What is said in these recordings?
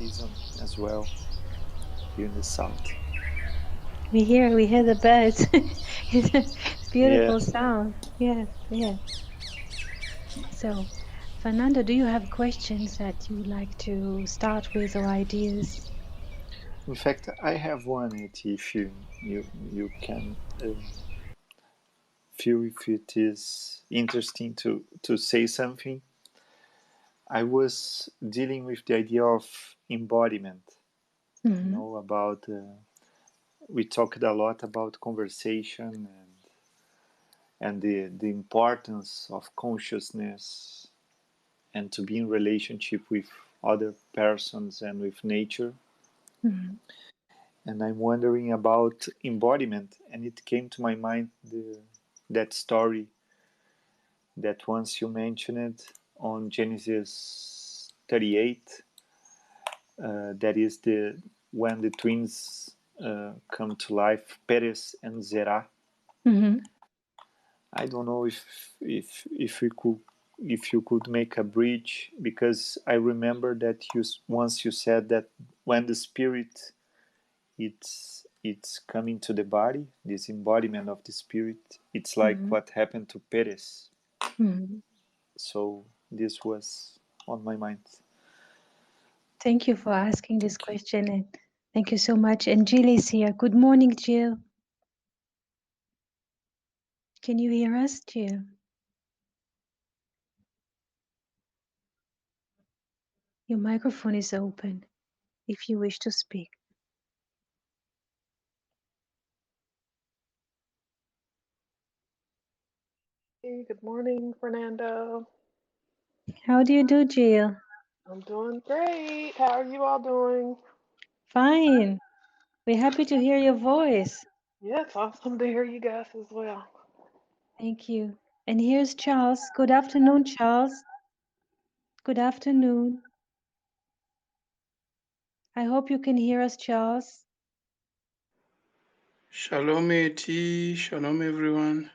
season as well here in the south. We hear the birds. It's a Yeah. beautiful sound. Yes, yes. So, Fernando, do you have questions that you would like to start with or ideas? In fact, I have one. If you can feel if it is interesting to say something. I was dealing with the idea of embodiment. Mm-hmm. About we talked a lot about conversation and the importance of consciousness and to be in relationship with other persons and with nature. Mm-hmm. And I'm wondering about embodiment, and it came to my mind that story that once you mentioned on Genesis 38. That is the when the twins come to life, Perez and Zerah. Mm-hmm. I don't know if you could make a bridge, because I remember that once you said that when the spirit it's coming to the body, this embodiment of the spirit, it's like Mm-hmm. what happened to Perez. Mm-hmm. So this was on my mind. Thank you for asking this Thank you. question, and thank you so much. And Jill is here. Good morning, Jill. Can you hear us, Jill? Your microphone is open if you wish to speak. Hey, good morning, Fernando. How do you do, Jill? I'm doing great. How are you all doing? Fine. We're happy to hear your voice. Yeah, it's awesome to hear you guys as well. Thank you. And here's Charles. Good afternoon, Charles. Good afternoon. I hope you can hear us, Charles. Shalom, Eti. Shalom, everyone.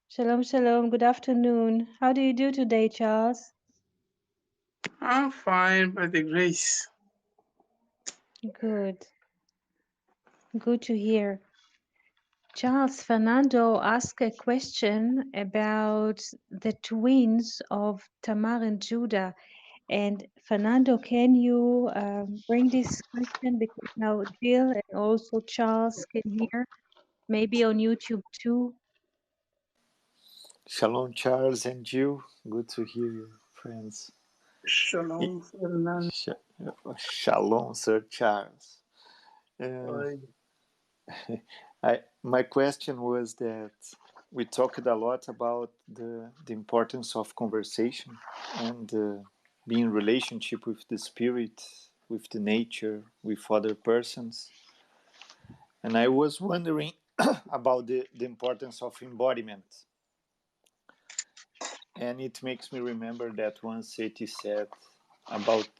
Shalom, shalom. Good afternoon. How do you do today, Charles? I'm fine by the grace. Good. Good to hear. Charles, Fernando asked a question about the twins of Tamar and Judah. And Fernando, can you bring this question? Because now Jill and also Charles can hear, maybe on YouTube too. Shalom, Charles and Jill. Good to hear you, friends. Shalom, Fernando. Shalom, Sir Charles. Uh, my question was that we talked a lot about the importance of conversation and being in relationship with the spirit, with the nature, with other persons. And I was wondering about the importance of embodiment. And it makes me remember that once Seti said about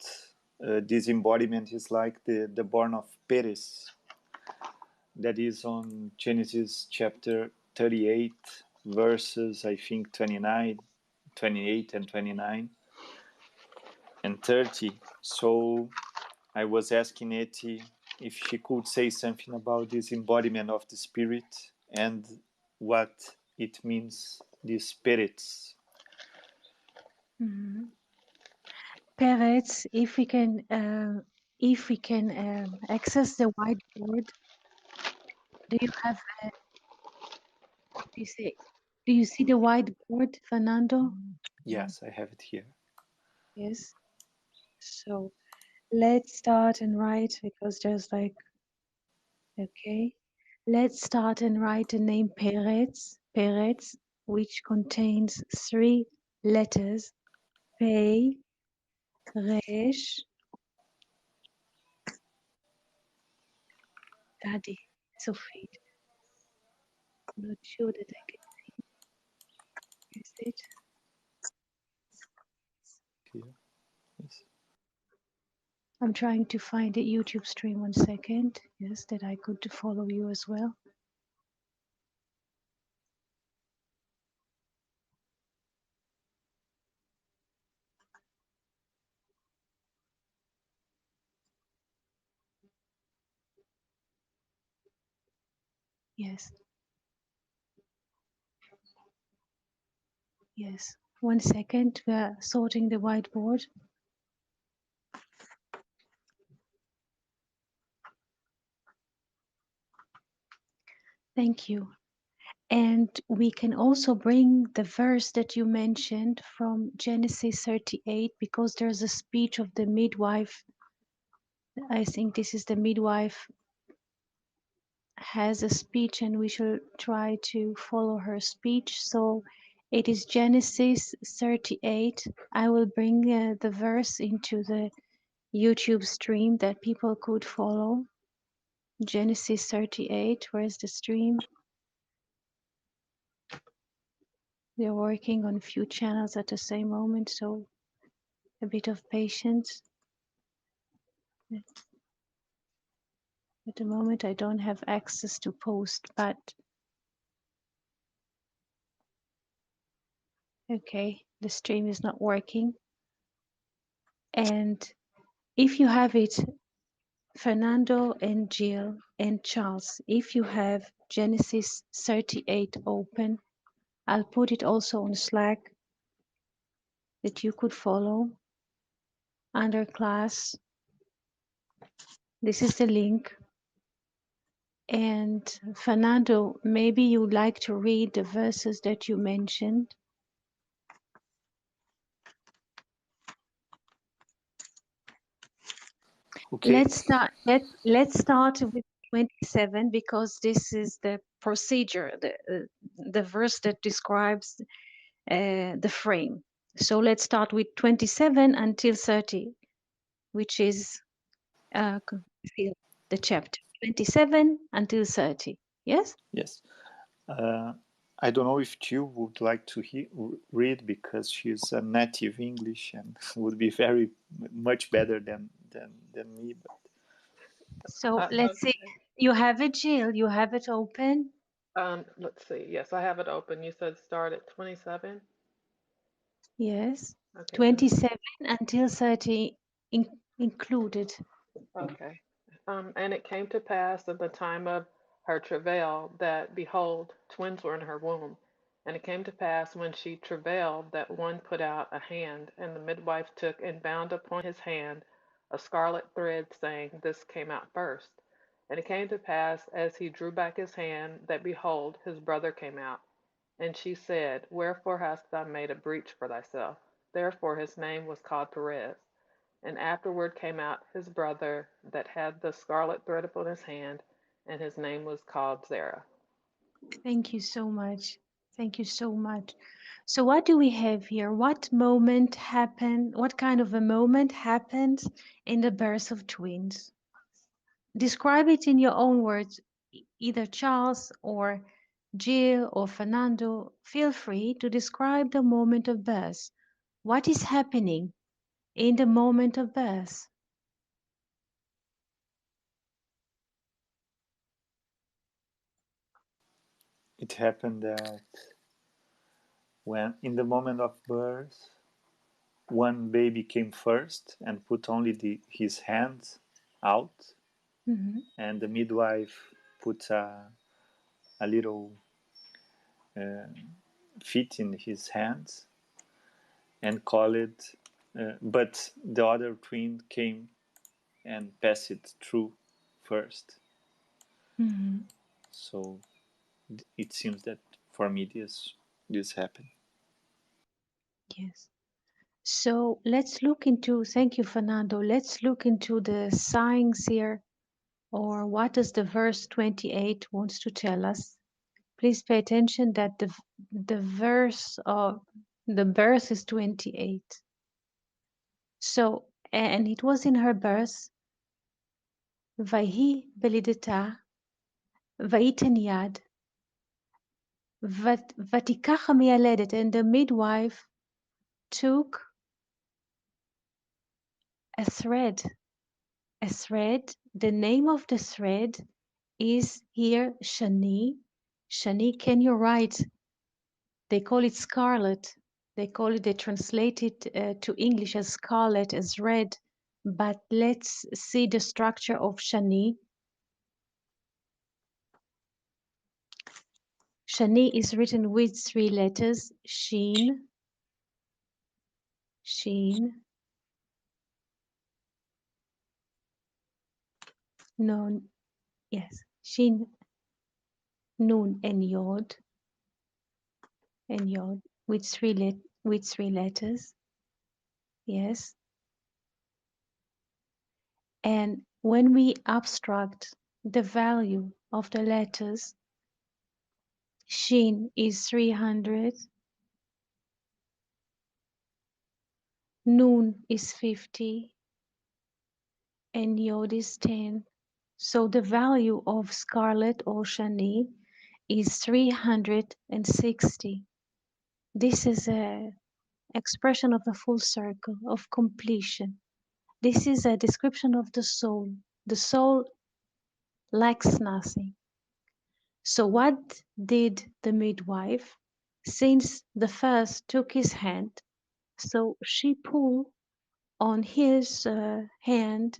this embodiment is like the born of Perez, that is on Genesis chapter 38, verses, I think, 29, 28 and 29 and 30. So I was asking Eti if she could say something about this embodiment of the spirit and what it means, these spirits. Mhm. Peretz, if we can access the whiteboard, do you have? What do you say? Do you see the whiteboard, Fernando? Yes, I have it here. Yes. So let's start and write because there's like okay. Let's start and write the name Peretz. Peretz, which contains three letters: Pei, Resh, Daddy. Sophie. I'm not sure that I can use it. Here. Yes. I'm trying to find the YouTube stream. 1 second. Yes, that I could follow you as well. Yes. Yes. 1 second. We are sorting the whiteboard. Thank you. And we can also bring the verse that you mentioned from Genesis 38 because there's a speech of the midwife. I think this is the midwife has a speech and we should try to follow her speech. So it is Genesis 38. I will bring the verse into the YouTube stream that people could follow. Genesis 38, where's the stream? They're working on a few channels at the same moment, so a bit of patience. At the moment, I don't have access to post, but okay, the stream is not working. And if you have it, Fernando and Jill and Charles, if you have Genesis 38 open, I'll put it also on Slack that you could follow under class. This is the link. And Fernando, maybe you'd like to read the verses that you mentioned. Okay. Let's start with 27 because this is the procedure, the verse that describes the frame. So let's start with 27 until 30, which is the chapter 27 until 30. Yes? Yes. I don't know if Jill would like to read because she's a native English and would be very much better than me. But So let's see. You have it, Jill. You have it open. Let's see. Yes, I have it open. You said start at 27. Yes. Okay. 27 until 30 included. Okay. And it came to pass in the time of her travail that, behold, twins were in her womb. And it came to pass when she travailed that one put out a hand, and the midwife took and bound upon his hand a scarlet thread, saying, This came out first. And it came to pass, as he drew back his hand, that, behold, his brother came out. And she said, Wherefore hast thou made a breach for thyself? Therefore his name was called Perez. And afterward came out his brother that had the scarlet thread upon his hand, and his name was called Zerah. Thank you so much. Thank you so much. So what do we have here? What moment happened? What kind of a moment happened in the birth of twins? Describe it in your own words, either Charles or Jill or Fernando. Feel free to describe the moment of birth. What is happening in the moment of birth? it happened that when in the moment of birth, one baby came first and put only his hand out, and the midwife put a little feet in his hands and called it, but the other twin came and passed it through first. So it seems that for me this happened. Yes. So let's look into, thank you, Fernando. Let's look into the signs here, or what does the verse 28 wants to tell us. Please pay attention that the verse of the birth is 28. So, and it was in her birth, Vayhi belidata, Vayiten yad, Vatikacha mialedet, and the midwife took a thread. A thread, the name of the thread is here Shani. Shani, can you write? They call it scarlet. They translate it to English as scarlet, as red. But let's see the structure of Shani. Shani is written with 3 letters, Shin, Shin, Nun, yes, Shin, Nun, and Yod, with 3 letters, yes. And when we abstract the value of the letters, Shin is 300, Nun is 50, and Yod is 10. So the value of Scarlet or Shani is 360. This is a expression of the full circle of completion. This is a description of the soul. The soul lacks nothing. So what did the midwife? Since the first took his hand, so she pulled on his hand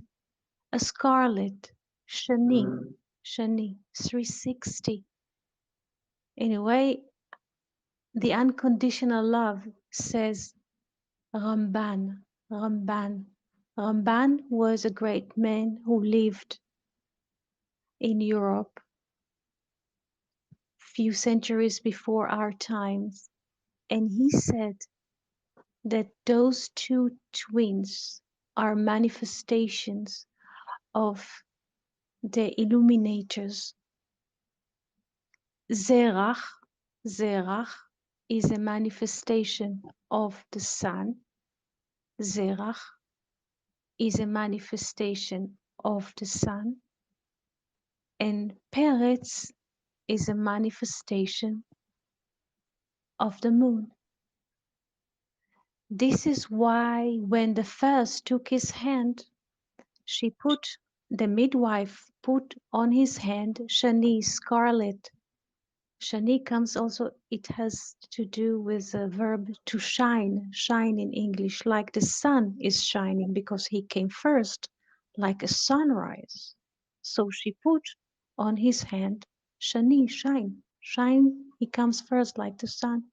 a scarlet Shani 360. In a way, the unconditional love says Ramban, Ramban. Ramban was a great man who lived in Europe few centuries before our times, and he said that those two twins are manifestations of the illuminators. Zerach, Zerach is a manifestation of the sun. Zerach is a manifestation of the sun, and Peretz is a manifestation of the moon. This is why when the first took his hand, the midwife put on his hand Shani, scarlet. Shani comes also, it has to do with the verb to shine, shine in English, like the sun is shining because he came first, like a sunrise. So she put on his hand Shani, shine, shine, he comes first like the sun.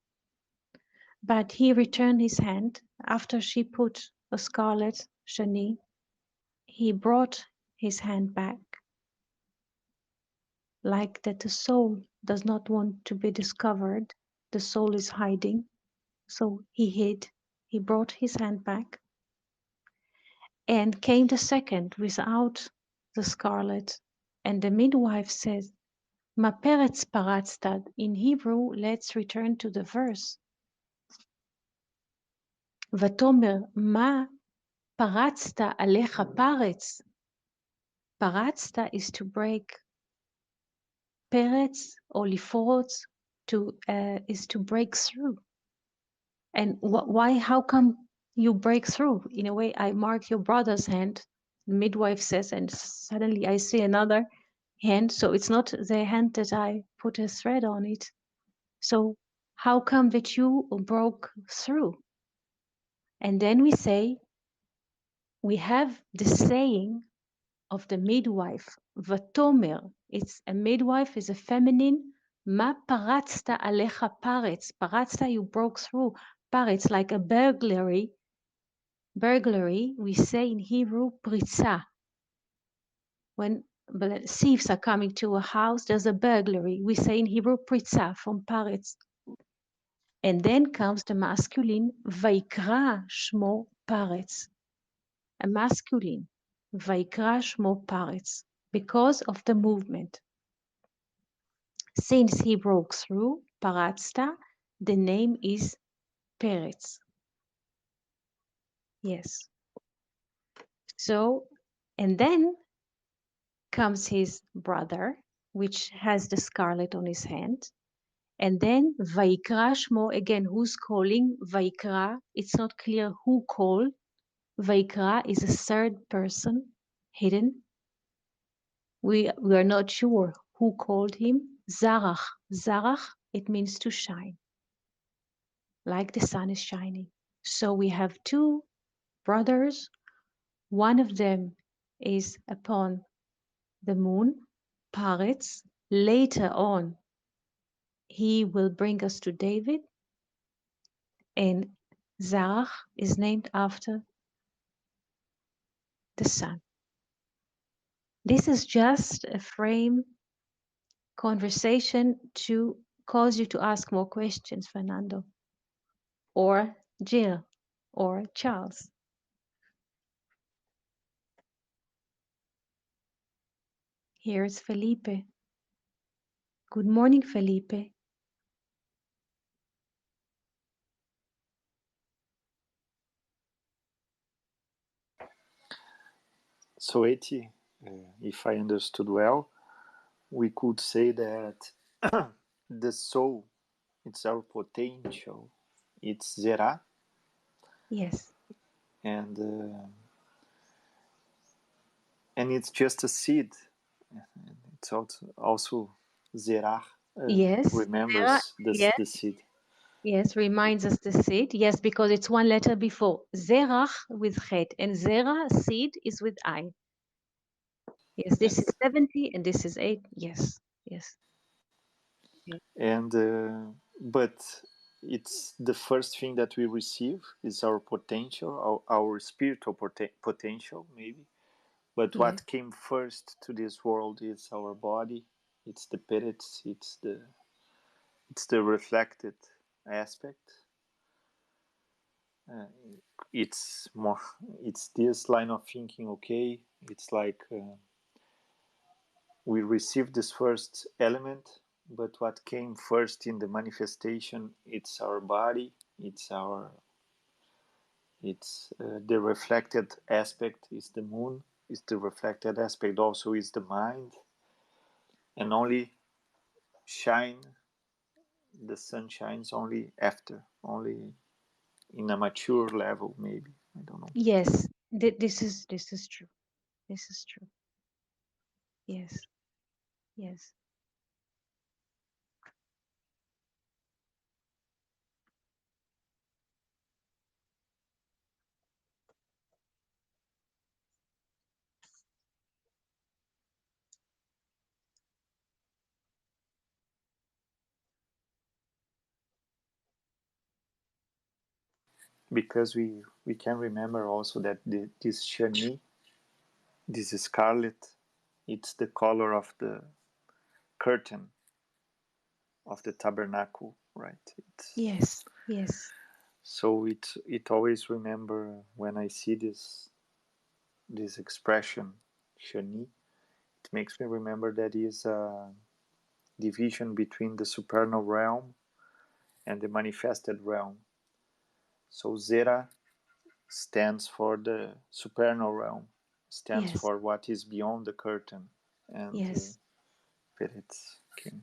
But he returned his hand after she put a scarlet Shani. He brought his hand back, like that the soul does not want to be discovered. The soul is hiding. So he hid. He brought his hand back. And came the second without the scarlet. And the midwife says, Ma peretz paratztad. In Hebrew, let's return to the verse. Vatomer ma paratzta alecha paretz. Paratzta is to break. Peretz or lifrotz is to break through. And why? How come you break through? In a way, I mark your brother's hand. The midwife says, and suddenly I see another hand. So it's not the hand that I put a thread on it. So how come that you broke through? And then we say, we have the saying of the midwife, Vatomer. It's a midwife is a feminine. Ma paratzta alecha paretz. Paratzta, you broke through. Paretz, like a burglary. Burglary, we say in Hebrew, pritza. When thieves are coming to a house, there's a burglary. We say in Hebrew, pritza, from paretz. And then comes the masculine, vaikra shmo paretz. A masculine, vaikra shmo paretz, because of the movement. Since he broke through, paratzta, the name is Peretz. Yes. So, and then comes his brother, which has the scarlet on his hand. And then Vaikra Shmo, again, who's calling? Vaikra, it's not clear who called. Vaikra is a third person, hidden. We are not sure who called him. Zarach. Zarach, it means to shine, like the sun is shining. So we have two brothers. One of them is upon the moon, Paretz. Later on, he will bring us to David, and Zarach is named after the sun. This is just a frame conversation to cause you to ask more questions, Fernando, or Jill, or Charles. Here's Felipe. Good morning, Felipe. So, Eti, if I understood well, we could say that the soul, it's our potential, it's Zera, Yes. and it's just a seed. It's also Zerah Yes. Sarah, remembers this yes. the seed. Yes, reminds us the seed. Yes, because it's one letter before. Zerach with chet, and Zerah, seed, is with I. Yes, this is Yes. 70 and this is 8. Yes, yes. Yes. And but it's the first thing that we receive is our potential, our spiritual potential, maybe. But Yes. what came first to this world is our body. It's the pellets. It's the reflected aspect. Uh, it's more. It's this line of thinking. Okay, it's like we received this first element, but what came first in the manifestation? It's our body. It's the reflected aspect is the moon. Is the reflected aspect also is the mind, and only shine the sun shines only after, only in a mature level, maybe. I don't know. Yes, this is true. This is true. Yes, yes. Because we can remember also that this Shani, this scarlet, it's the color of the curtain of the tabernacle, right? It's Yes, yes, so it always remember when I see this expression Shani, it makes me remember that is a division between the supernal realm and the manifested realm. So Zera stands for the supernal realm, stands yes, for what is beyond the curtain, and yes. spirits can.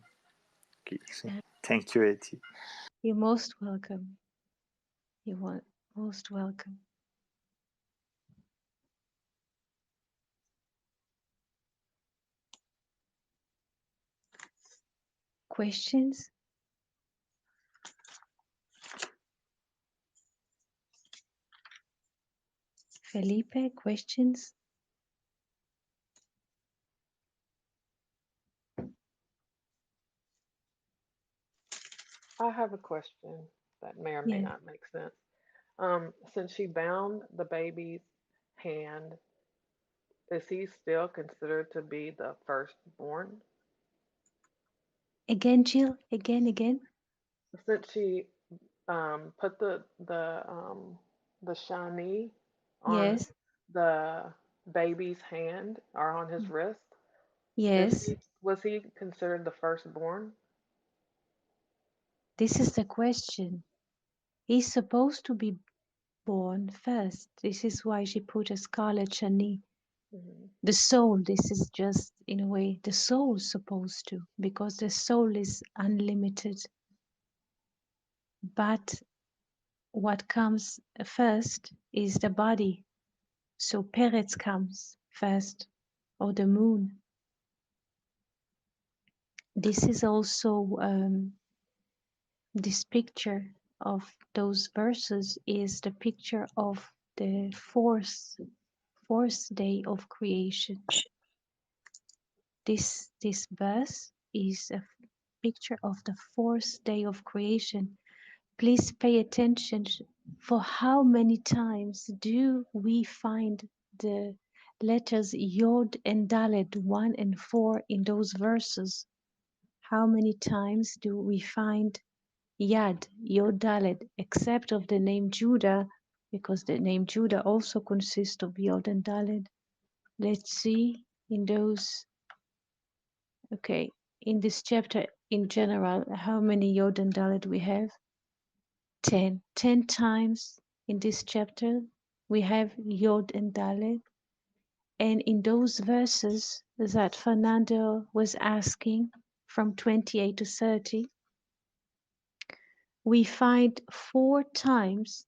Uh, Thank you, Eti. You're most welcome. Most welcome. Questions? Felipe, questions? I have a question that may or may Yes. not make sense. Since she bound the baby's hand, is he still considered to be the firstborn? Again, Jill? Again? Since she put the shani on Yes, the baby's hand or on his wrist, is yes. he was he considered the firstborn? This is the question. He's supposed to be born first. This is why she put a scarlet Shani. Hmm. The soul, this is just in a way the soul's supposed to, because the soul is unlimited. But what comes first is the body. So Peretz comes first, or the moon. This is also this picture of those verses is the picture of the fourth day of creation. This verse is picture of the fourth day of creation. Please pay attention for how many times do we find the letters Yod and Dalet 1 and 4 in those verses? How many times do we find Yad, Yod Dalet, except of the name Judah, because the name Judah also consists of Yod and Dalet. Let's see in those, okay, in this chapter in general, how many Yod and Dalet we have? 10. 10 times in this chapter we have Yod and Dalet. And in those verses that Fernando was asking from 28 to 30, we find 4 times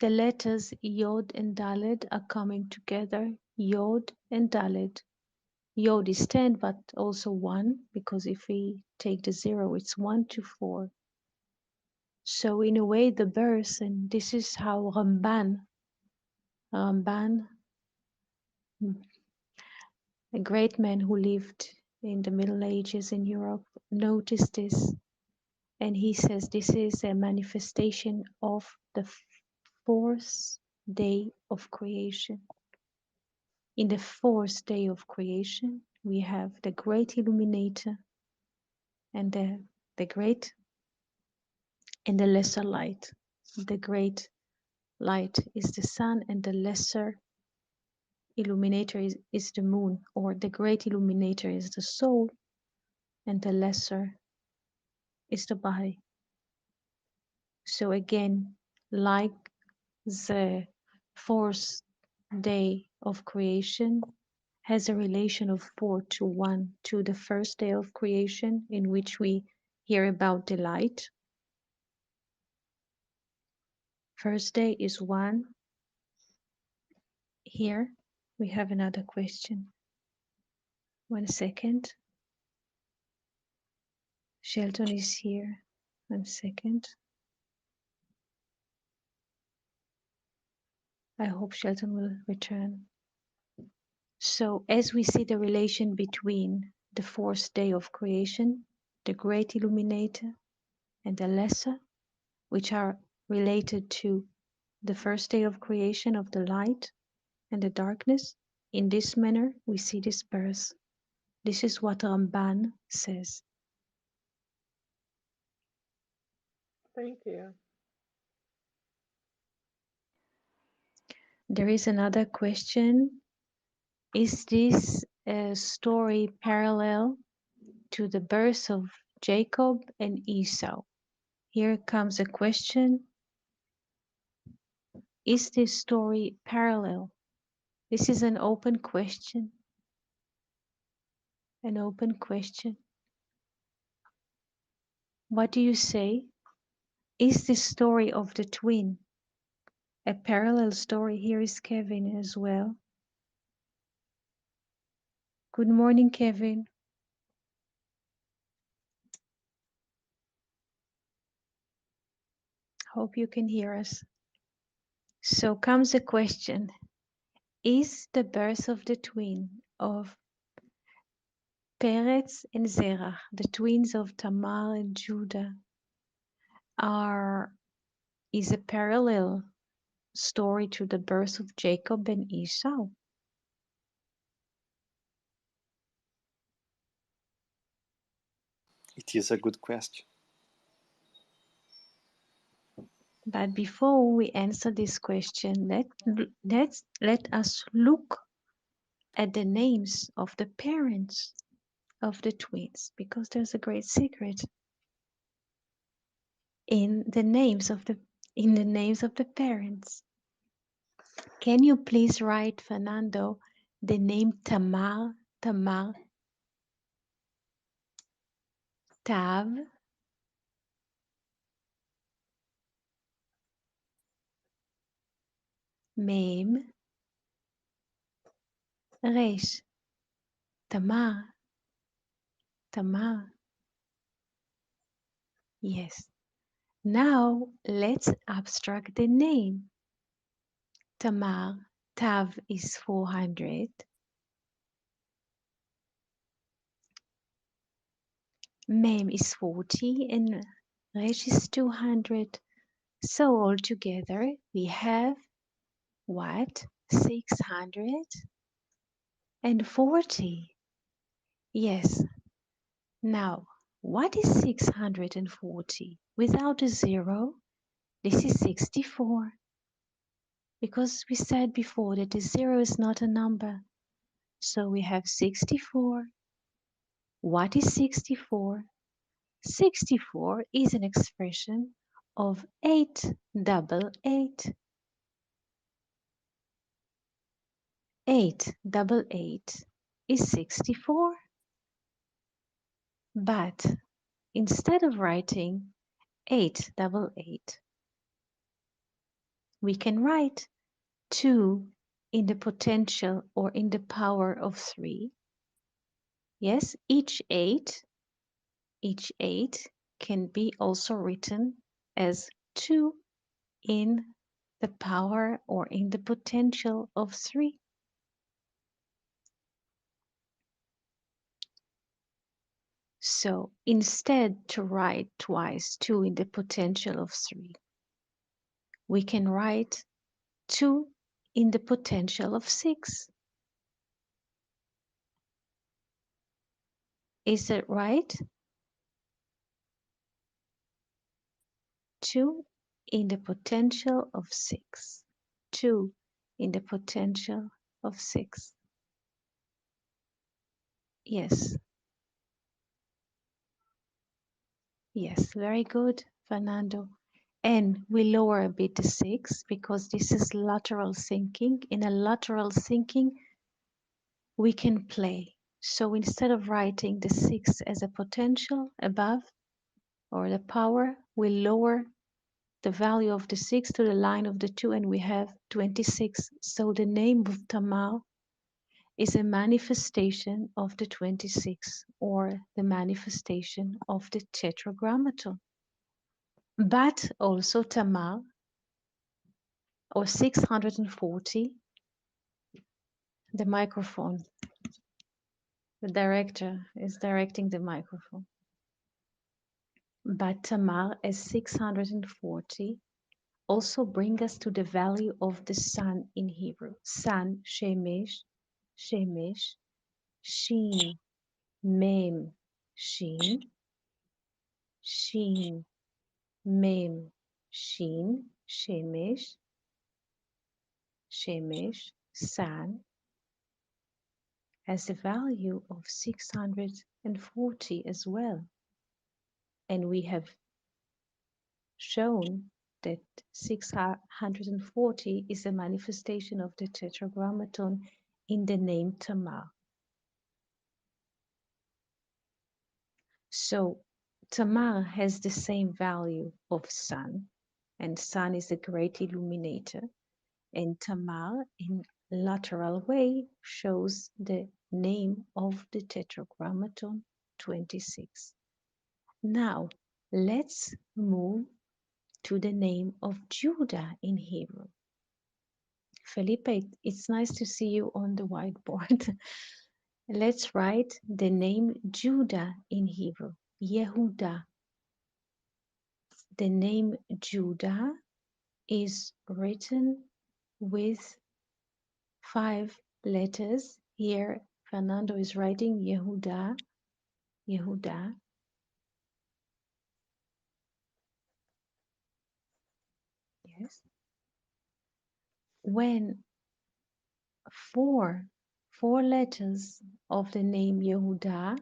the letters Yod and Dalet are coming together. Yod and Dalet. Yod is 10, but also 1, because if we take the 0, it's 1 to 4. So in a way, the birth, and this is how Ramban, a great man who lived in the Middle Ages in Europe, noticed this. And he says this is a manifestation of the fourth day of creation. In the fourth day of creation, we have the great illuminator and the great and the lesser light. The great light is the sun, and the lesser illuminator is the moon, or the great illuminator is the soul, and the lesser is the body. So again, like the fourth day of creation has a relation of 4 to 1 to the first day of creation, in which we hear about the light. First day is 1. Here we have another question. 1 second. Shelton is here. 1 second. I hope Shelton will return. So as we see the relation between the fourth day of creation, the great illuminator, and the lesser, which are related to the first day of creation of the light and the darkness, in this manner we see this birth. This is what Ramban says. Thank you. There is another question. Is this story parallel to the birth of Jacob and Esau? Here comes a question. Is this story parallel? This is an open question. An open question. What do you say? Is this story of the twin a parallel story? Here is Kevin as well. Good morning, Kevin. Hope you can hear us. So comes the question. Is the birth of the twin of Peretz and Zerach, the twins of Tamar and Judah, is a parallel story to the birth of Jacob and Esau? It is a good question. But before we answer this question, let us look at the names of the parents of the twins, because there's a great secret in the names of the parents. Can you please write, Fernando, the name Tamar, Tav, Mem, Resh, Tamar, yes. Now let's abstract the name. Tamar, Tav is 400. Mem is 40 and Resh is 200. So altogether we have what? 640. Yes. Now, what is 640? Without a zero, this is 64. Because we said before that the zero is not a number. So we have 64. What is 64? 64 is an expression of 888. 888 is 64. But instead of writing 888, we can write 2 in the potential or in the power of 3. Yes, each 8 can be also written as 2 in the power or in the potential of 3. So instead to write twice 2 in the potential of 3, we can write 2 in the potential of 6. Is that right? 2 in the potential of 6. 2 in the potential of 6. Yes, yes, very good, Fernando. And we lower a bit the 6 because this is lateral sinking. In a lateral sinking, we can play. So instead of writing the 6 as a potential above or the power, we lower the value of the 6 to the line of the 2 and we have 26. So the name of Tamar is a manifestation of the 26 or the manifestation of the tetragrammaton. But also Tamar or 640, the microphone. The director is directing the microphone. But Tamar as 640 also bring us to the value of the sun in Hebrew. Sun, Shemesh, Shemesh, Shin, Mem, Shin, Shin, Mem, Shin, Shemesh, Shemesh, Sun has a value of 640 as well. And we have shown that 640 is a manifestation of the tetragrammaton in the name Tamar. So Tamar has the same value of sun, and sun is a great illuminator, and Tamar in lateral way shows the name of the tetragrammaton 26. Now let's move to the name of Judah in Hebrew. Felipe, it's nice to see you on the whiteboard. Let's write the name Judah in Hebrew. Yehudah. The name Judah is written with 5 letters. Here, Fernando is writing Yehudah. Yehudah. Yes. When four letters of the name Yehudah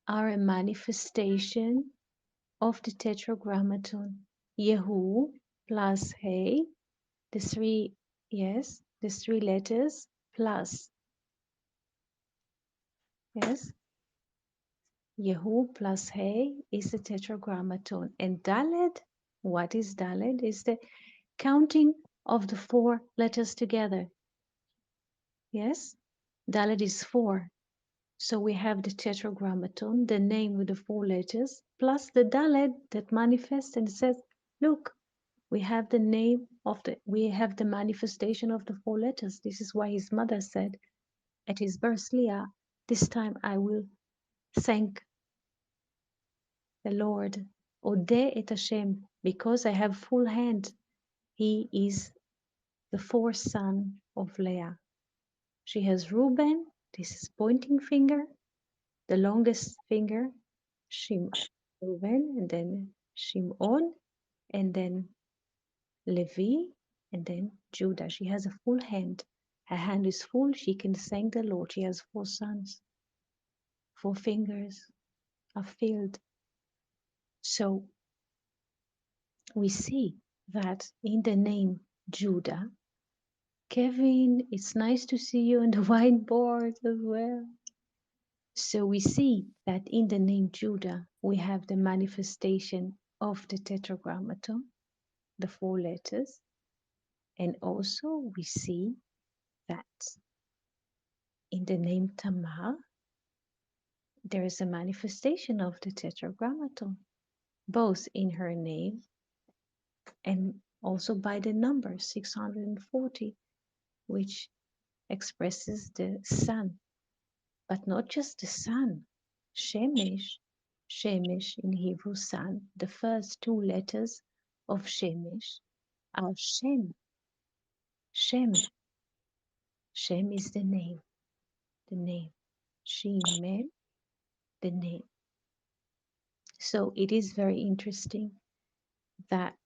are a manifestation of the tetragrammaton. Yehu plus Hey, the three letters plus, yes, Yehu plus Hey is the tetragrammaton. And Daled, what is Daled? Is the counting of the 4 letters together. Yes, Daled is 4. So we have the tetragrammaton, the name with the 4 letters, plus the Daled that manifests and says, look, we have the manifestation of the 4 letters. This is why his mother said at his birth, Leah, this time I will thank the Lord. Odeh et Hashem, because I have full hand. He is the fourth son of Leah. She has Reuben, this is pointing finger, the longest finger, Reuben, and then Shimon, and then Levi, and then Judah. She has a full hand. Her hand is full. She can thank the Lord. She has four sons. Four fingers are filled. So we see that in the name Judah, Kevin, it's nice to see you on the whiteboard as well. So we see that in the name Judah, we have the manifestation of the tetragrammaton, the four letters. And also we see that in the name Tamar, there is a manifestation of the tetragrammaton, both in her name and also by the number 640, which expresses the sun, but not just the sun. Shemesh, Shemesh in Hebrew, sun, the first two letters of Shemesh are Shem. Shem. Shem is the name. The name. Shemem, the name. So it is very interesting that,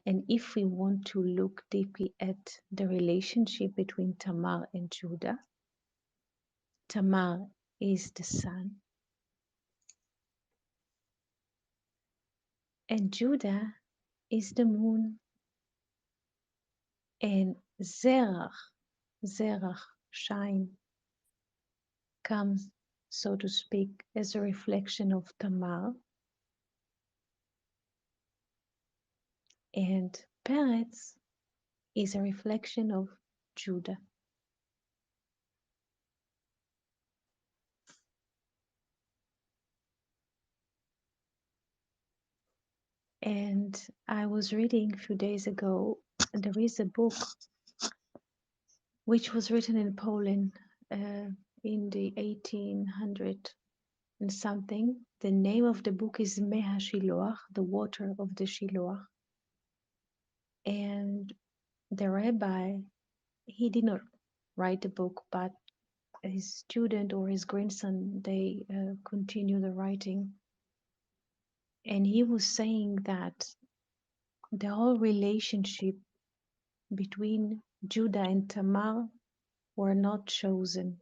and if we want to look deeply at the relationship between Tamar and Judah, Tamar is the sun, and Judah is the moon, and Zerach, shine, comes, so to speak, as a reflection of Tamar, and Peretz is a reflection of Judah. And I was reading a few days ago, there is a book which was written in Poland in the 1800 and something. The name of the book is Mei HaShiloach, the water of the Shiloach. And the rabbi, he did not write the book, but his student or his grandson, they continue the writing. And he was saying that the whole relationship between Judah and Tamar were not chosen.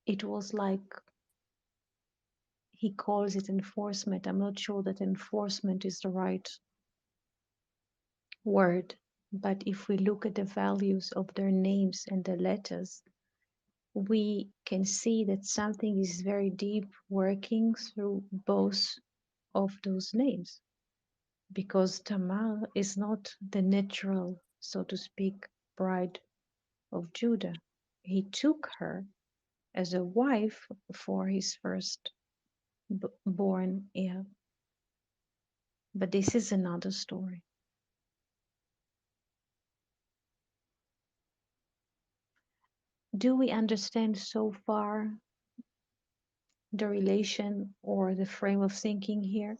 It was like, he calls it enforcement. I'm not sure that enforcement is the right word, but if we look at the values of their names and the letters, we can see that something is very deep working through both of those names, because Tamar is not the natural, so to speak, bride of Judah. He took her as a wife for his first born heir. But this is another story. Do we understand so far the relation or the frame of thinking here?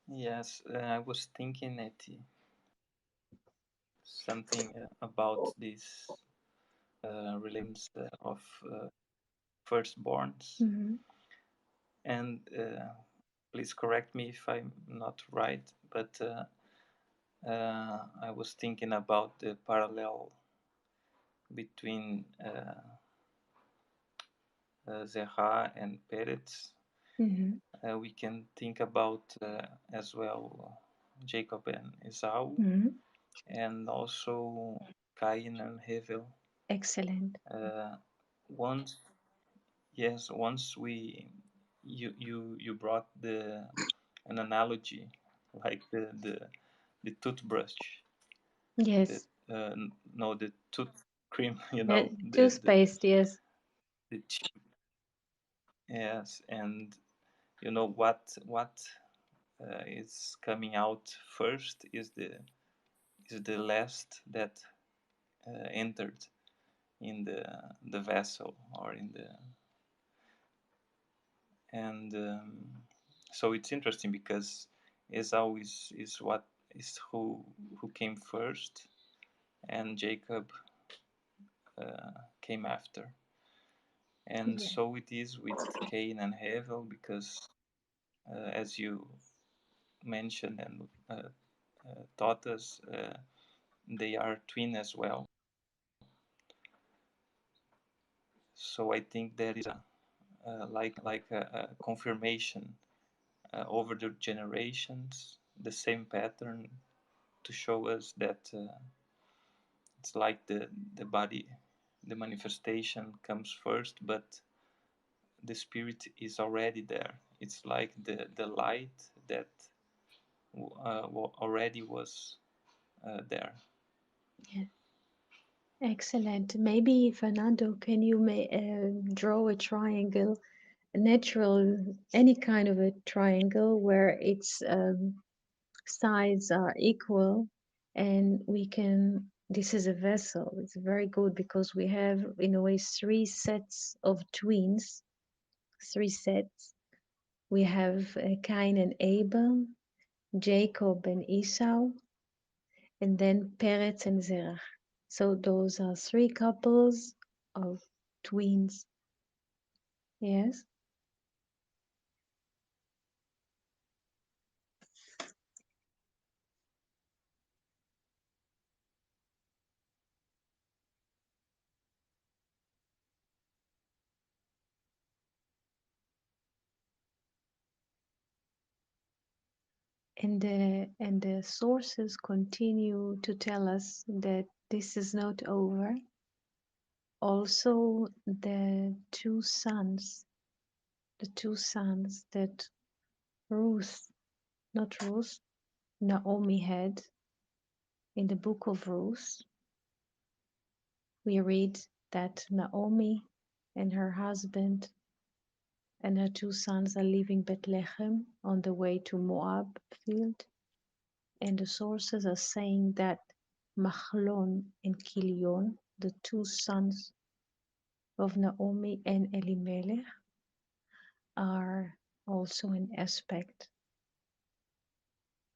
Yes, I was thinking at something about these relations of firstborns, Mm-hmm. and please correct me if I'm not right, but I was thinking about the parallel between Zerah and Peretz. Mm-hmm. We can think about as well Jacob and Esau, Mm-hmm. and also Cain and Hevel. Excellent. Once, yes, once you brought an analogy like the toothbrush, the Yes. no, the tooth cream, Toothpaste, yes. the yes, and you know what is coming out first is the last that entered in the vessel, or in the, and so it's interesting because Esau is what is who came first, and Jacob came after. And Yeah. so it is with Cain and Hevel, because as you mentioned and taught us, they are twin as well. So I think there is like a confirmation over the generations, the same pattern, to show us that it's like the body, the manifestation comes first, but the spirit is already there. It's like the light that already was there. Yeah. Excellent. Maybe Fernando, can you draw a triangle, a natural, any kind of a triangle where its sides are equal, and we can. This is a vessel. It's very good because we have, in a way, three sets of twins. Three sets. We have Cain and Abel, Jacob and Esau, and then Peretz and Zerach. So those are three couples of twins. Yes. And the sources continue to tell us that this is not over. Also, the two sons that Naomi had in the book of Ruth, we read that Naomi and her husband and her two sons are leaving Bethlehem on the way to Moab field. And the sources are saying that Machlon and Kilion, the two sons of Naomi and Elimelech, are also an aspect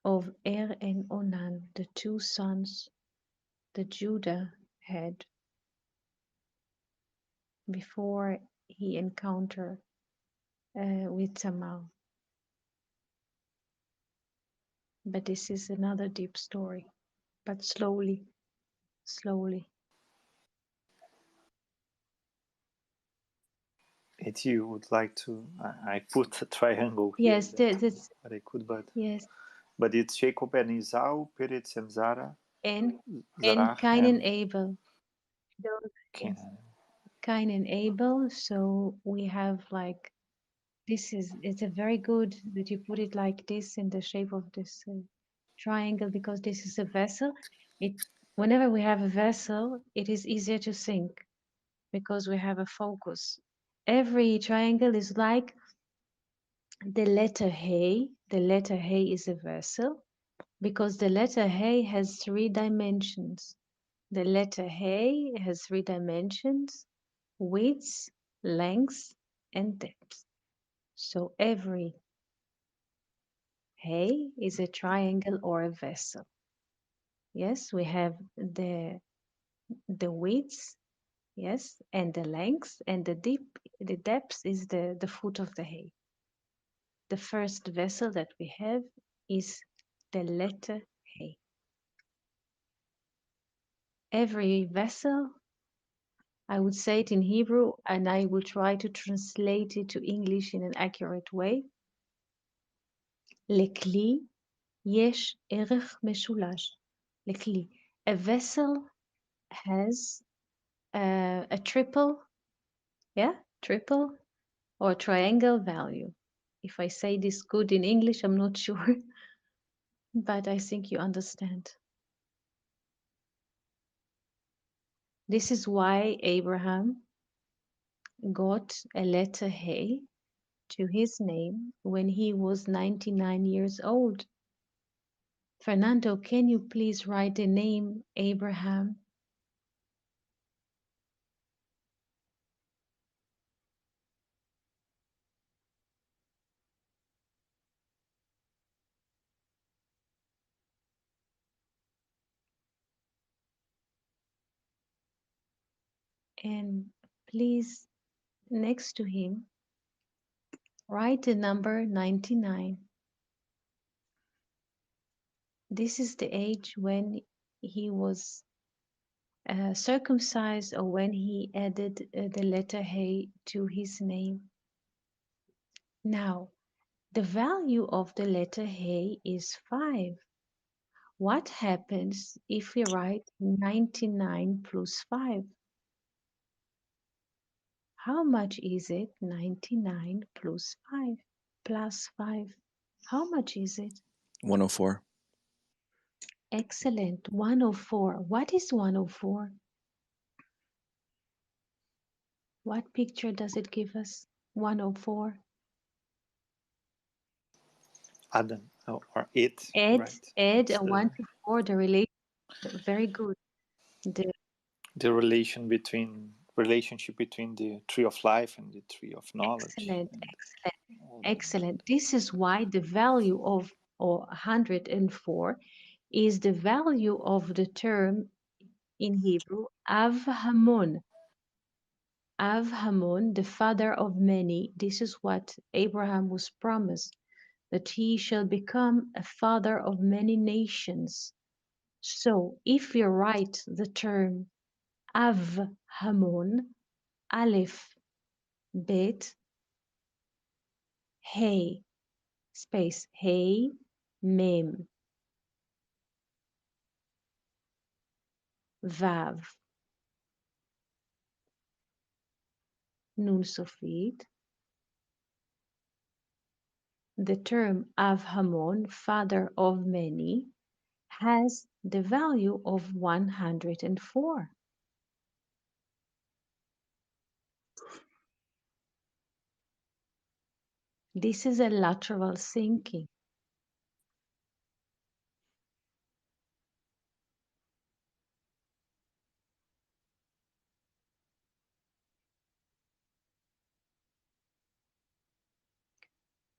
of and Onan, the two sons that Judah had before he encountered with Tamar. But this is another deep story. But slowly, slowly. If you would like to, I put a triangle here Yes, that what I could, yes, but it's Jacob and Esau, Peretz and and Zarah Cain and and Abel. Those, yes, Canaan. Cain and Abel. So we have like it's a very good that you put it like this in the shape of this triangle, because this is a vessel. It Whenever we have a vessel, it is easier to think because we have a focus. Every triangle is like the letter He. The letter He is a vessel because the letter He has three dimensions. The letter He has three dimensions: width, length, and depth. So every He is a triangle or a vessel. Yes, we have the width, yes, and the length, and the depth is the foot of the He. The first vessel that we have is the letter He. Every vessel, I would say it in Hebrew, and I will try to translate it to English in an accurate way. לכלי יש ערך משולש. לכלי. A vessel has a triple or triangle value. If I say this good in English, I'm not sure, but I think you understand. This is why Abraham got a letter He to his name when he was 99 years old. Fernando, can you please write the name Abraham And please, next to him, write the number 99. This is the age when he was circumcised or when he added the letter He to his name. Now, the value of the letter He is 5. What happens if we write 99 plus 5? How much is it? 99 plus 5 plus 5. How much is it? 104. Excellent. 104. What is 104? What picture does it give us? 104. Adam or it, Add, right? add It's a 1 to 4, the relation. Very good. The the relationship between the tree of life and the tree of knowledge. excellent, And excellent, all excellent. This is why the value of 104 is the value of the term in Hebrew, Av Hamon. Av Hamon, the father of many. This is what Abraham was promised, that he shall become a father of many nations. So if you write the term Av Hamon, Aleph, Bet, Hey, space, Hey, Mem, Vav, Nun Sofit, the term Av Hamon, father of many, has the value of 104. This is a lateral thinking.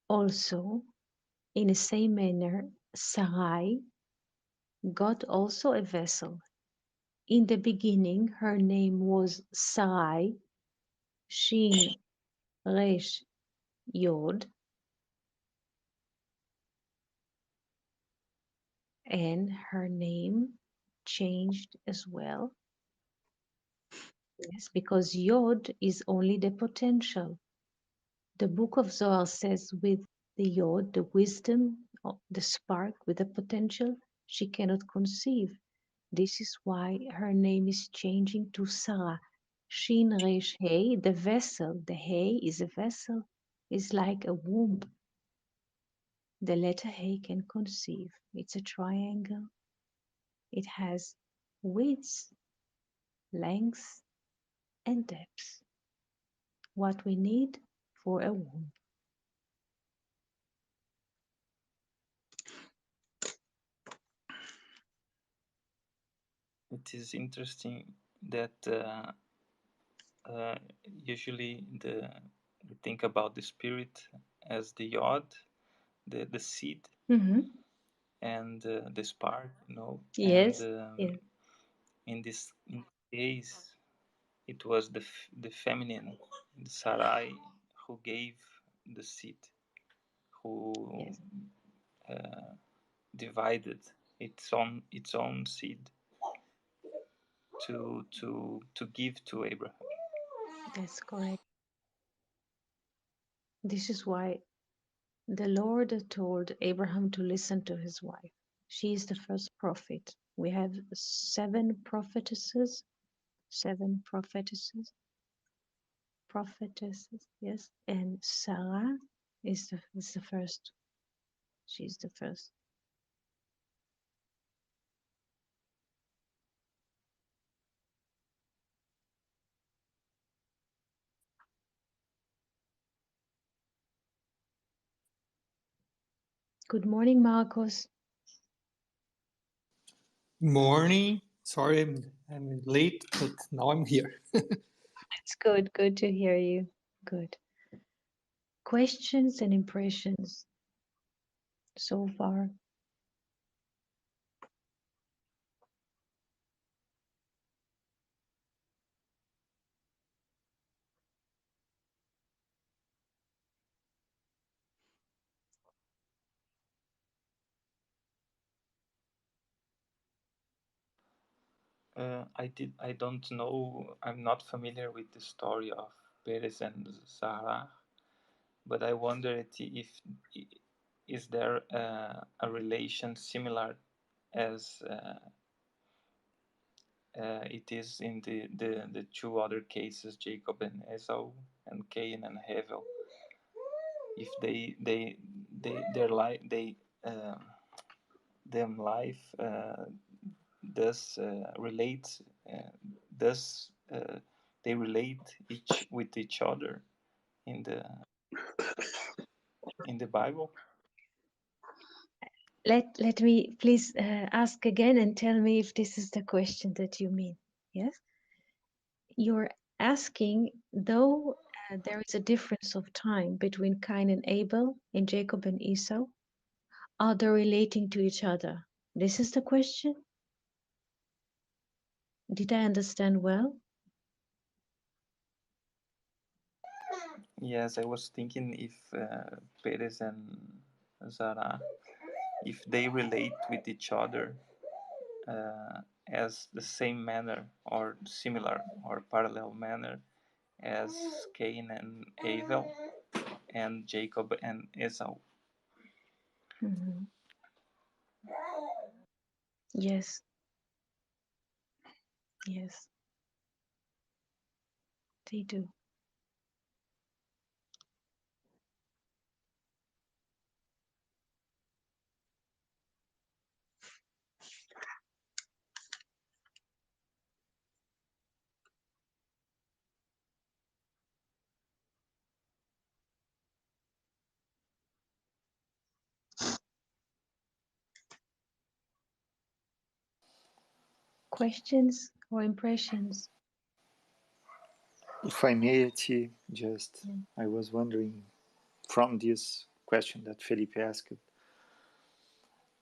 Also, in the same manner, Sarai got also a vessel. In the beginning, her name was Sarai, Shin, Resh, Yod, and her name changed as well. Yes, because Yod is only the potential. The book of Zohar says with the Yod, the wisdom, the spark with the potential, she cannot conceive. This is why her name is changing to Sarah. Shin Resh Hey, the vessel. The Hey is a vessel, is like a womb. The letter Hey can conceive. It's a triangle. It has width, length, and depth. What we need for a womb. It is interesting that usually we think about the spirit as the yod, the seed, Mm-hmm. and the spark, you know. And Yes, yes, in this case, it was the feminine, the Sarai, who gave the seed, who yes. divided its own seed to give to Abraham. That's correct. This is why the Lord told Abraham to listen to his wife. She is the first prophet. We have seven prophetesses, prophetesses, yes. And Sarah is the first. She's the first. Good morning, Marcos. Morning. Sorry, I'm late, but now I'm here. It's good. Good to hear you. Good. Questions and impressions so far. I don't know. I'm not familiar with the story of Perez and Sarah, but I wondered if is there a relation similar as it is in the two other cases, Jacob and Esau, and Cain and Hevel. If their life them life does relate does they relate with each other in the Bible? Let me please ask again and tell me if this is the question that you mean. Yes? You're asking, though there is a difference of time between Cain and Abel and Jacob and Esau, are they relating to each other? This is the question? Did I understand well? Yes, I was thinking if Perez and Zara, if they relate with each other as the same manner or similar or parallel manner as Cain and Abel and Jacob and Esau. Mm-hmm. Yes. Yes, they do. Questions or impressions? If I may, Ati, just Yeah. I was wondering from this question that Felipe asked,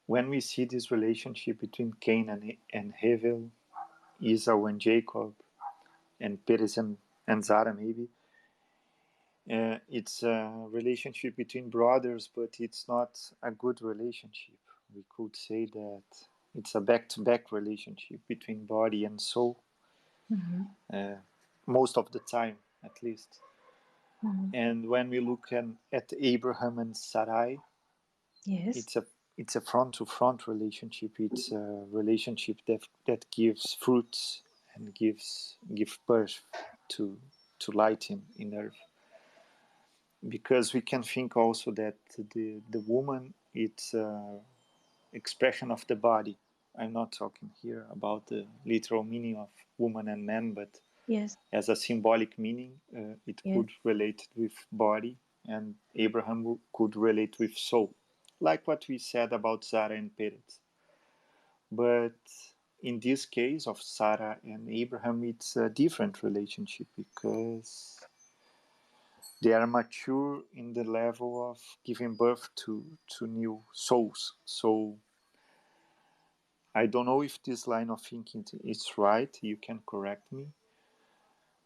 when we see this relationship between Cain and Hevel, Esau and Jacob, and Perez and Zara, maybe, it's a relationship between brothers, but it's not a good relationship. We could say that it's a back-to-back relationship between body and soul, most of the time, at least. Mm-hmm. And when we look at Abraham and Sarai, Yes. it's a front-to-front relationship. It's a relationship that gives fruits and gives birth to light in earth. Because we can think also that the woman, it's an expression of the body. I'm not talking here about the literal meaning of woman and man, but Yes. as a symbolic meaning, it Yes. could relate with body, and Abraham could relate with soul, like what we said about Sarah and Perez. But in this case of Sarah and Abraham, it's a different relationship because they are mature in the level of giving birth to new souls. So I don't know if this line of thinking is right. You can correct me.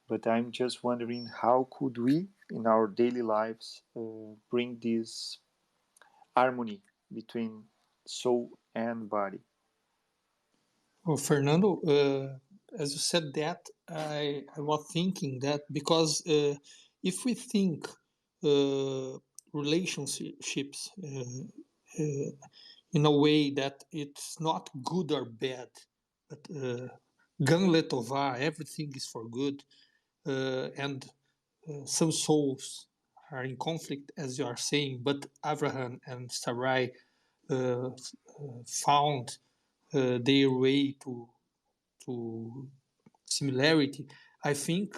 But I'm just wondering how could we, in our daily lives, bring this harmony between soul and body. Well, Fernando, as you said that, I was thinking that because if we think relationships in a way that it's not good or bad, but gan letová, everything is for good, and some souls are in conflict, as you are saying, but Abraham and Sarai found their way to similarity. I think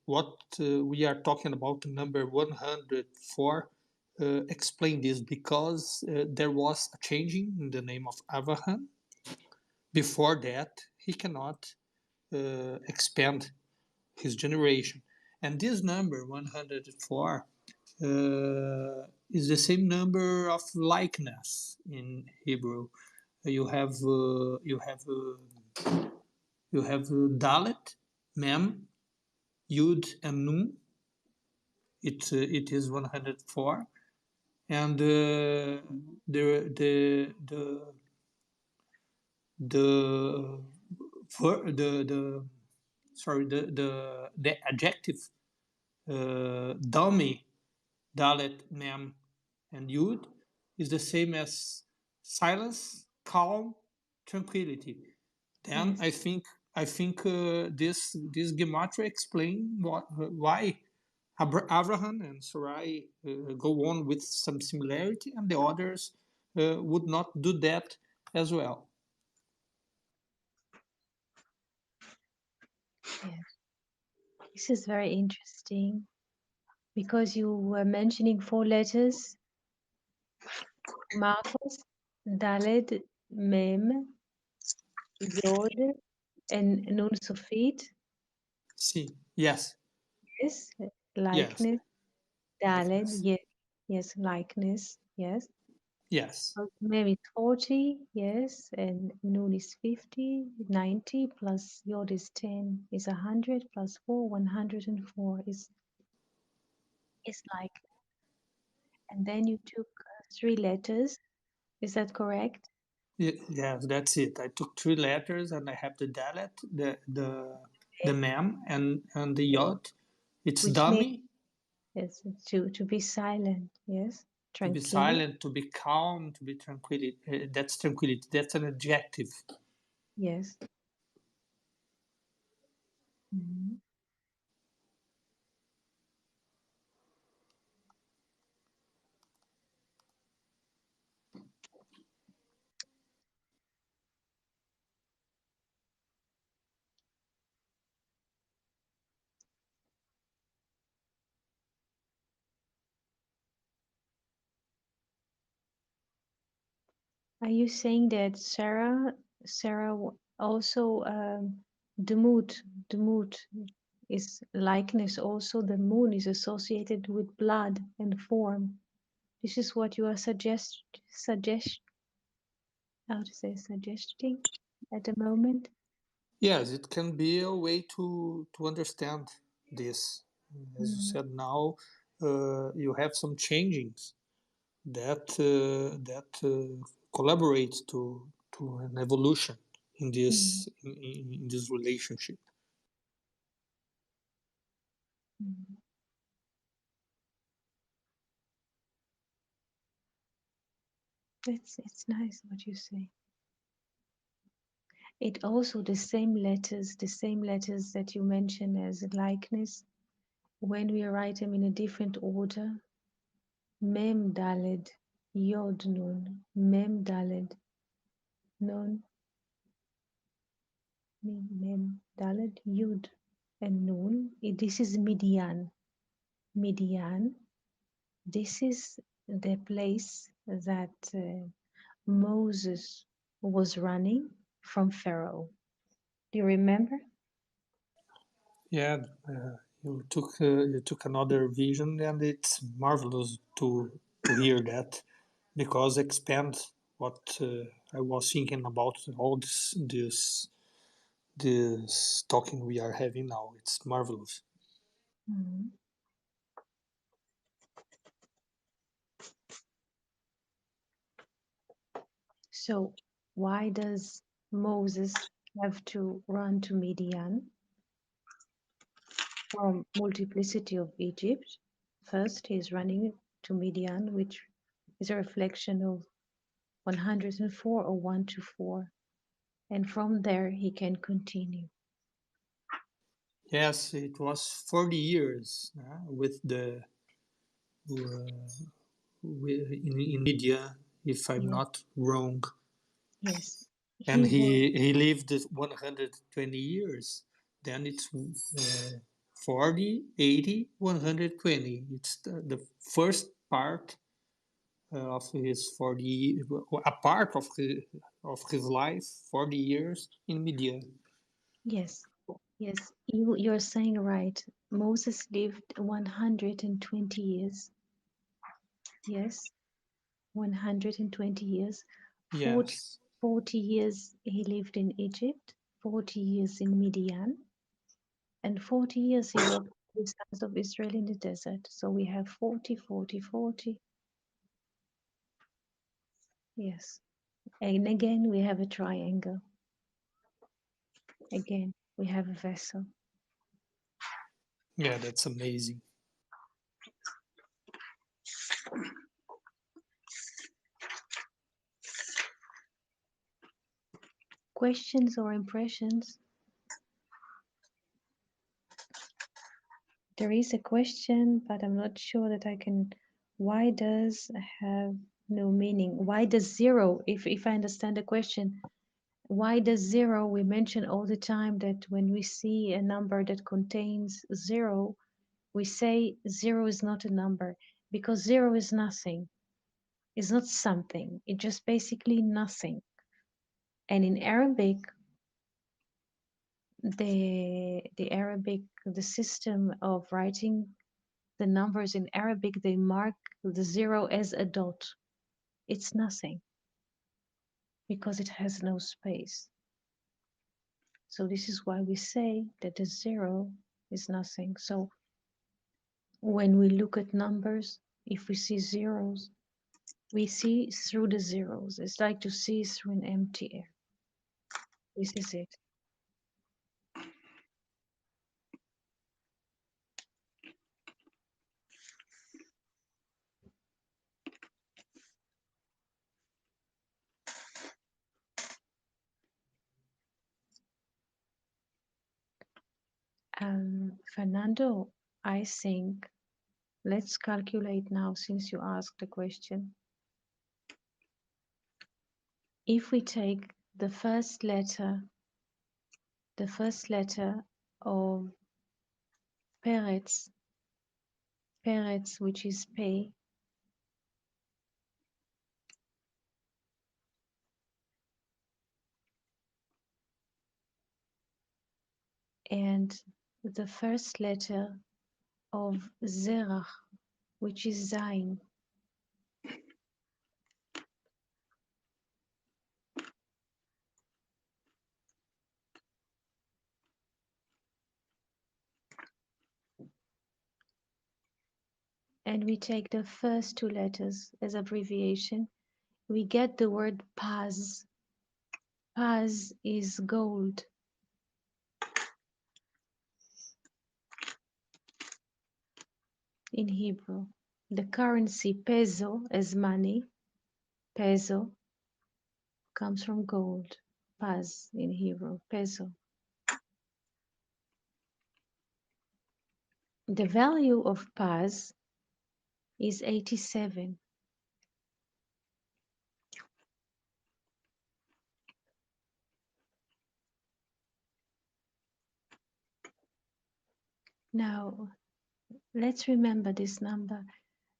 what we are talking about, number 104, explain this because there was a changing in the name of Abraham. Before that, he cannot expand his generation. And this number, 104, is the same number of likeness in Hebrew. You have Dalet, Mem, Yud, and Nun. It is 104, and the the adjective dummy, dalet, mem, and yud is the same as silence, calm, tranquility. Then Yes. I think this gematria explain why Abraham and Sarai go on with some similarity, and the others would not do that as well. Yes. This is very interesting because you were mentioning 4 letters: Malchus, Daled, Mem, Yod, and Nun Sofit. See, yes, Yes, yes, likeness. Daled, likeness, yes, yes, likeness, yes. yes, Mem is 40, yes, and Nun is 50, 90 plus Yod is 10 is 100 plus 4, 104 is like. And then you took 3 letters. Is that correct? yes. That's it. I took 3 letters, and I have the dalet, the mem, and the yod. It's Which means dummy, yes, to be silent, yes, to be tranquility, silent, to be calm, to be tranquility. That's tranquility. That's an adjective. yes. Mhm. Are you saying that Sarah also the mood is likeness also? The moon is associated with blood and form. This is what you are how to say suggesting at the moment. Yes, it can be a way to understand this. As you Mm, said, now you have some changings that collaborate to an evolution in mm, this relationship. mm. It's nice what you say. It also the same letters that you mention as likeness. When we write them in a different order, Mem Daled, Yod Nun, Mem Daled, Nun, Mem Daled, Yud, and Nun. This is Midian. Midian. This is the place that Moses was running from Pharaoh. Do you remember? Yeah, you took another vision, and it's marvelous to hear that, because expand what I was thinking about all this talking we are having now. It's marvelous. Mhm. So why does Moses have to run to Midian from multiplicity of Egypt? First, he's running to Midian, which is a reflection of 104 or 1 to 4. And from there, he can continue. Yes, it was 40 years with the in India, if I'm Yes, not wrong. yes. And He was, he lived 120 years. Then it's 40, 80, 120. It's the first part of his 40, a part of his life, 40 years in Media. yes, yes. You're saying right. Moses lived 120 years. Yes, 120 years. 40, Yes, 40 years he lived in Egypt, 40 years in Midian, and 40 years he walked the sons of Israel in the desert. So we have 40, 40, 40. Yes. And again, we have a triangle. Again, we have a vessel. Yeah, that's amazing. Questions or impressions? There is a question, but I'm not sure that I can. Why does have no meaning? Why does zero, if I understand the question, why does zero, we mention all the time that when we see a number that contains zero, we say zero is not a number because zero is nothing. It's not something. It's just basically nothing. And in Arabic, the system of writing the numbers in Arabic, they mark the zero as a dot. It's nothing because it has no space. So this is why we say that the zero is nothing. So when we look at numbers, if we see zeros, we see through the zeros. It's like to see through an empty air. This is it. Fernando, I think let's calculate now since you asked the question. If we take the first letter of Peretz, which is Pe, and the first letter of Zerach, which is Zain, and we take the first two letters as abbreviation, we get the word Paz. Paz is gold. In Hebrew. The currency peso as money, peso, comes from gold. Paz in Hebrew, peso. The value of Paz is 87. Now, let's remember this number.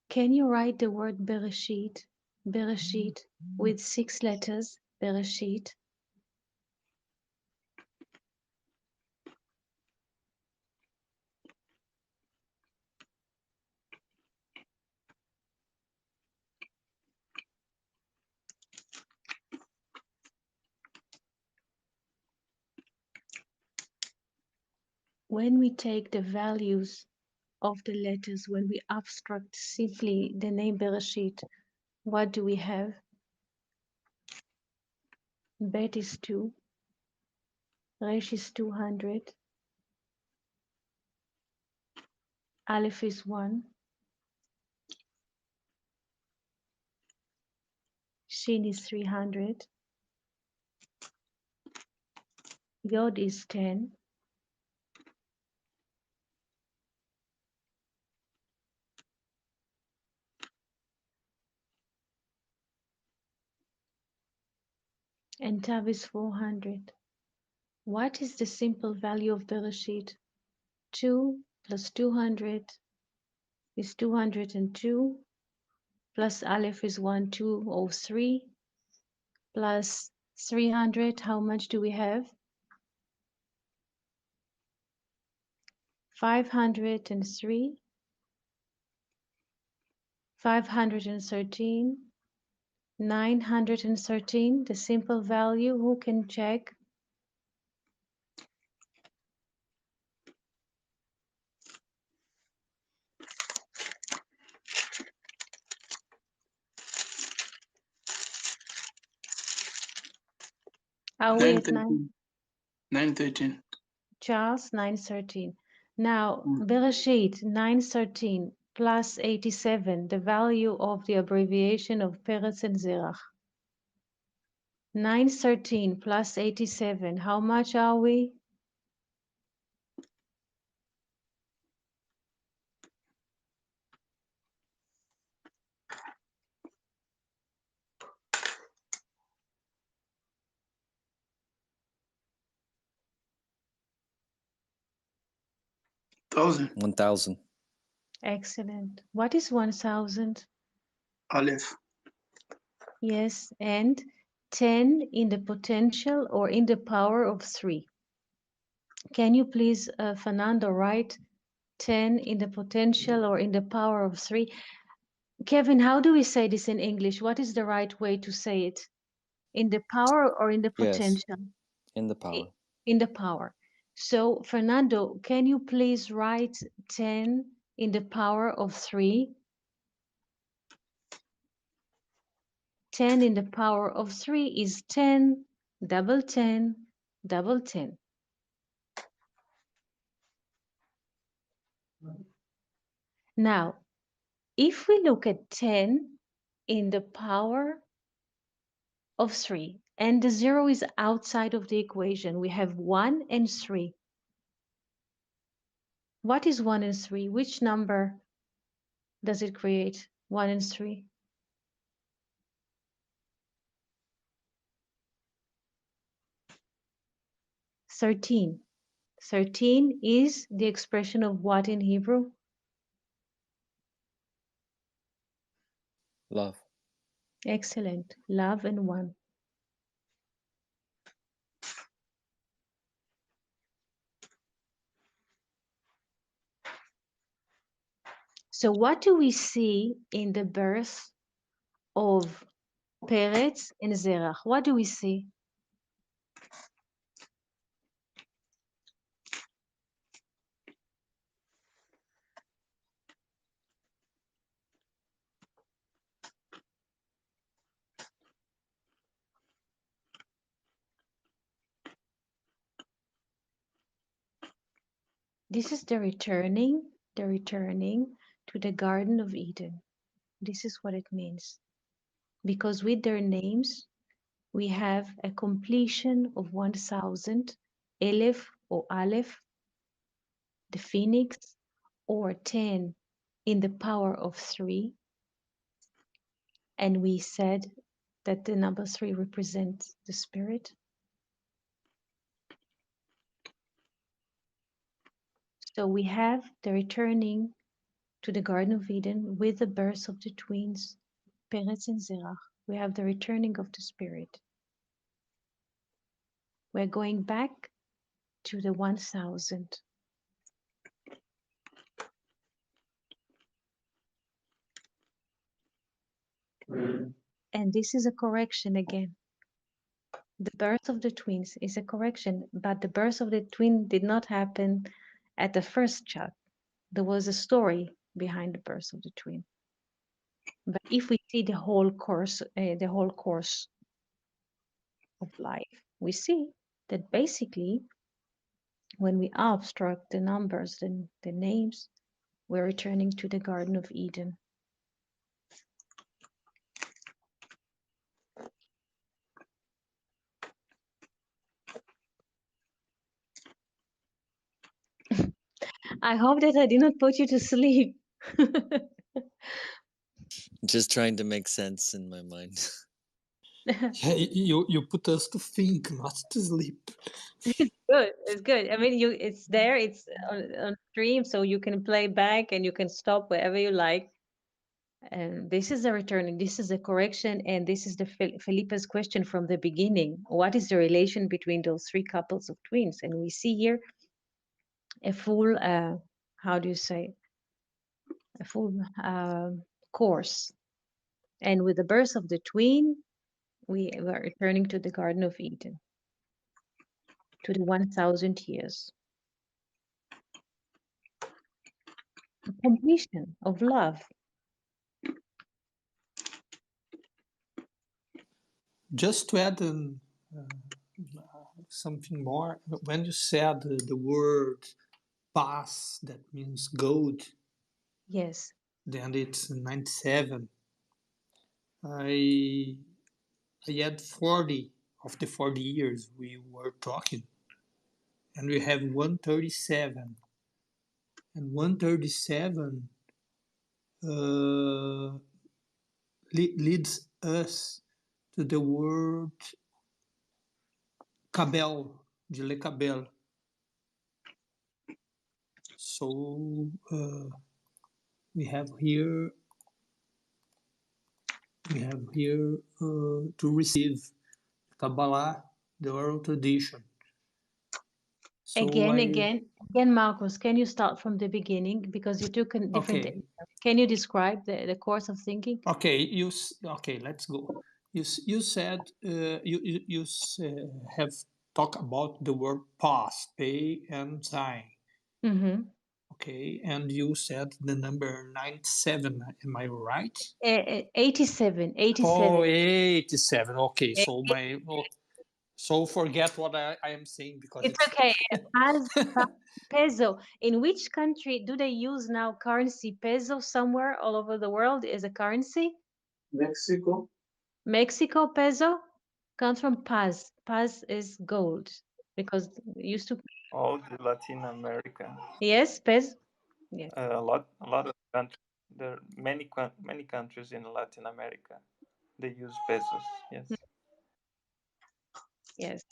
Can you write the word Bereshit, Bereshit, with 6 letters, Bereshit? When we take the values of the letters, when we abstract simply the name Bereshit, what do we have? Bet is 2, Resh is 200, Aleph is 1, Shin is 300, Yod is 10, and Tav is 400. What is the simple value of Bereshit? 2 plus 200 is 202, plus Aleph is 1203, plus 300, how much do we have? 503, 513, 913, the simple value, who can check? Are we at 9? 913. 9:13. Charles, 9:13. Now, Bereshit, 9:13 plus 87, the value of the abbreviation of Peretz and Zerach. 9:13 plus 87, how much are we? Thousand. 1,000. Excellent. What is 1,000? Aleph. Yes, and 10 in the potential or in the power of 3. Can you please, Fernando, write 10 in the potential or in the power of 3? Kevin, how do we say this in English? What is the right way to say it? In the power or in the Yes, potential? in the power. In the power. So, Fernando, can you please write 10 in the power of 3? 10 in the power of 3 is 10, double 10, double 10. Now, if we look at 10 in the power of 3, and the 0 is outside of the equation, we have 1 and 3. What is 1 and 3? Which number does it create? 1 and 3? 13. 13 is the expression of what in Hebrew? Love. Excellent. Love and 1. So what do we see in the birth of Peretz and Zerach? What do we see? This is the returning to the Garden of Eden. This is what it means. Because with their names, we have a completion of 1,000, Elef or Aleph, the phoenix, or 10 in the power of 3. And we said that the number 3 represents the spirit. So we have the returning to the Garden of Eden with the birth of the twins, Peretz and Zerach. We have the returning of the spirit. We're going back to the 1,000. And this is a correction again. The birth of the twins is a correction, but the birth of the twin did not happen at the first shot. There was a story behind the birth of the twin. But if we see the whole course of life, we see that basically when we abstract the numbers and the names, we're returning to the Garden of Eden. I hope that I did not put you to sleep. Just trying to make sense in my mind. Yeah, you put us to think, not to sleep. Good, it's good. I mean, it's there, it's on stream, so you can play back and you can stop wherever you like. And this is the returning, this is the correction, and this is the Felipe's question from the beginning. What is the relation between those 3 couples of twins? And we see here a full, how do you say, a full course. And with the birth of the twin, we are returning to the Garden of Eden, to the 1,000 years. A completion of love. Just to add something more. When you said the word pass, that means gold, Yes. then it's 97. I had 40 of the 40 years we were talking, and we have 137. And 137 leads us to the word cabel, de le cabel. So we have here to receive Kabbalah, the oral tradition. So Again, Marcos, can you start from the beginning, because you took a different. Okay. Can you describe the course of thinking? Okay, let's go. You said you have talked about the word pass, pay, and sign. Mm-hmm. Okay, and you said the number 97. Am I right? 87. Oh, 87. Okay, so forget what I am saying because It's okay. Paz, peso. In which country do they use now currency peso? Somewhere all over the world is a currency. Mexico. Mexico peso comes from paz. Paz is gold because it used to. All the Latin America, Yes, peso. Yes. a lot of countries. There are many countries in Latin America. They use pesos. Yes. Yes.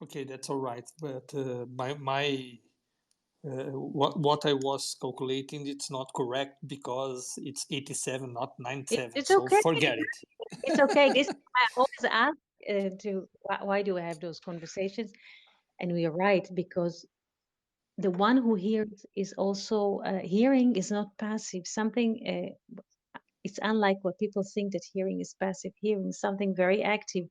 Okay, that's all right. But what I was calculating, it's not correct because it's 87, not 97. It's So okay. forget it. It's okay. This I always ask why do we have those conversations, and we are right because the one who hears is also hearing is not passive. Something it's unlike what people think that hearing is passive. Hearing is something very active.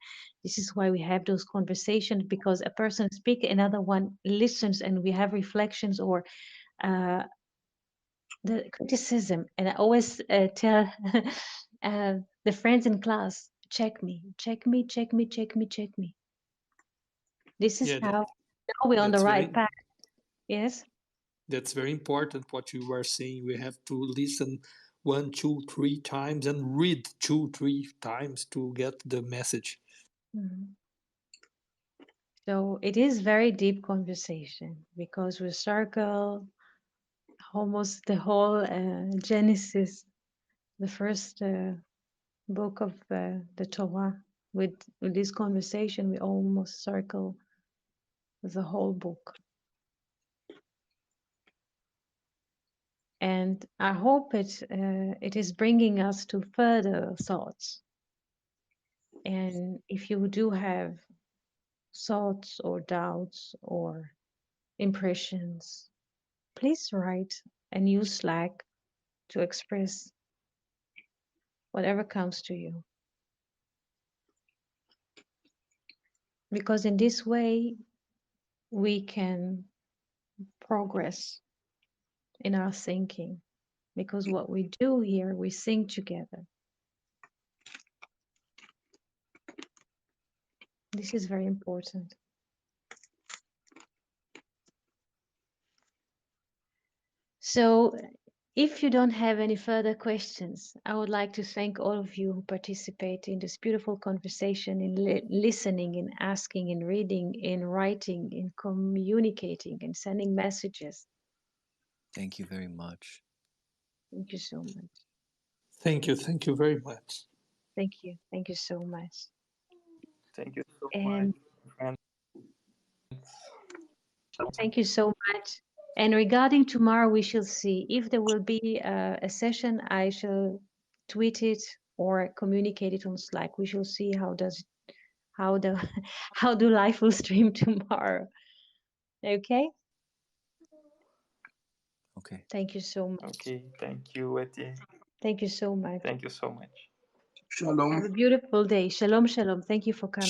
This is why we have those conversations, because a person speaks, another one listens, and we have reflections or uh, the criticism. And I always tell the friends in class, check me, check me, check me, check me, check me. This is Yeah, how we're on the right path. Yes. That's very important what you were saying. We have to listen 1, 2, 3 times and read 2, 3 times to get the message. Mhm. So it is very deep conversation because we circle almost the whole Genesis, the first book of the Torah. With this conversation, we almost circle the whole book. And I hope it is bringing us to further thoughts. And if you do have thoughts or doubts or impressions, please write and use Slack to express whatever comes to you. Because in this way, we can progress in our thinking. Because what we do here, we think together. This is very important. So if you don't have any further questions, I would like to thank all of you who participate in this beautiful conversation, in listening, in asking, in reading, in writing, in communicating, and sending messages. Thank you very much. Thank you so much. Thank you very much. Thank you so much. Thank you so And much, friends. thank you so much. And regarding tomorrow, we shall see if there will be a session. I shall tweet it or communicate it on Slack. We shall see how do life will stream tomorrow. Okay. Okay. Thank you so much. Okay, thank you, Eti. Thank you so much. Thank you so much. Shalom. Have a beautiful day. Shalom, shalom. Thank you for coming.